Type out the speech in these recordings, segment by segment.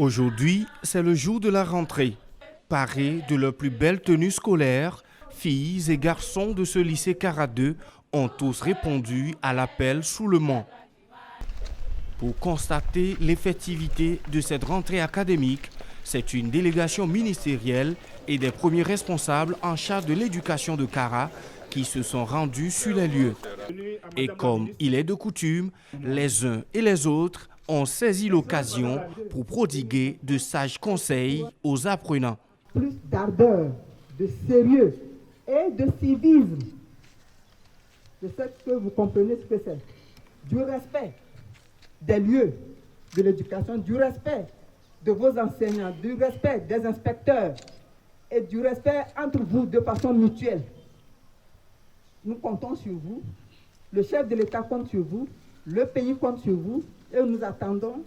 Aujourd'hui, c'est le jour de la rentrée. Parés de leurs plus belles tenues scolaires, filles et garçons de ce lycée Kara 2 ont tous répondu à l'appel sous le mont. Pour constater l'effectivité de cette rentrée académique, c'est une délégation ministérielle et des premiers responsables en charge de l'éducation de Kara qui se sont rendus sur les lieux. Et comme il est de coutume, les uns et les autres ont saisi l'occasion pour prodiguer de sages conseils aux apprenants. Plus d'ardeur, de sérieux et de civisme. Je sais que vous comprenez ce que c'est. Du respect des lieux de l'éducation, du respect de vos enseignants, du respect des inspecteurs et du respect entre vous de façon mutuelle. Nous comptons sur vous, le chef de l'État compte sur vous, le pays compte sur vous et nous attendons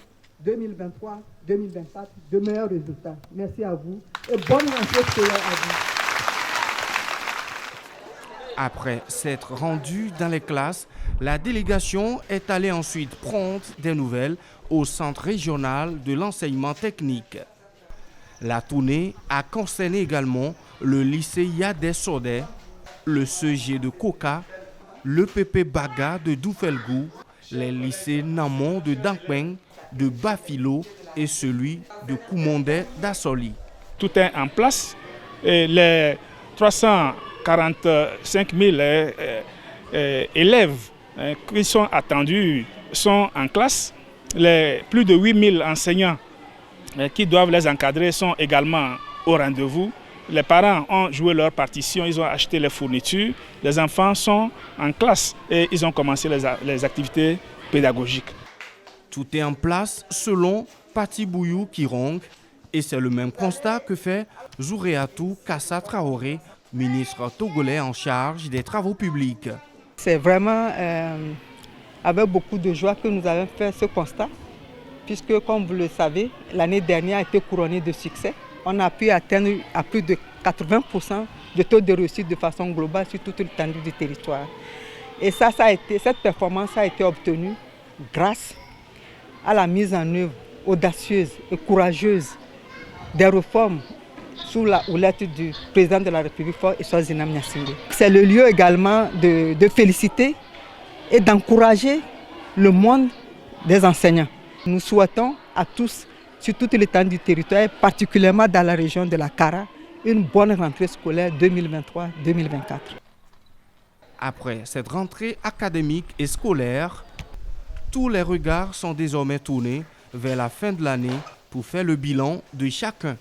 2023-2024 de meilleurs résultats. Merci à vous et bonne rentrée scolaire à vous. Après s'être rendue dans les classes, la délégation est allée ensuite prendre des nouvelles au centre régional de l'enseignement technique. La tournée a concerné également le lycée Yadé Sodé, le CG de Koka, le PP Baga de Doufelgou, les lycées Namon de Dankpeng, de Bafilo et celui de Koumonde d'Assoli. Tout est en place et les 345 000 élèves qui sont attendus sont en classe. Les plus de 8 000 enseignants qui doivent les encadrer sont également au rendez-vous. Les parents ont joué leur partition, ils ont acheté les fournitures. Les enfants sont en classe et ils ont commencé les activités pédagogiques. Tout est en place selon Pati Bouyou Kirong et c'est le même constat que fait Zoureatou Kassa Traoré, ministre togolais en charge des travaux publics. C'est vraiment avec beaucoup de joie que nous avons fait ce constat, puisque comme vous le savez, l'année dernière a été couronnée de succès. On a pu atteindre à plus de 80% de taux de réussite de façon globale sur toute l'étendue du territoire. Et cette performance a été obtenue grâce à la mise en œuvre audacieuse et courageuse des réformes sous la houlette du président de la République, Essoa Zinam Gnassingbé. C'est le lieu également de féliciter et d'encourager le monde des enseignants. Nous souhaitons à tous, sur toute l'étendue du territoire, particulièrement dans la région de la Kara, une bonne rentrée scolaire 2023-2024. Après cette rentrée académique et scolaire, tous les regards sont désormais tournés vers la fin de l'année pour faire le bilan de chacun.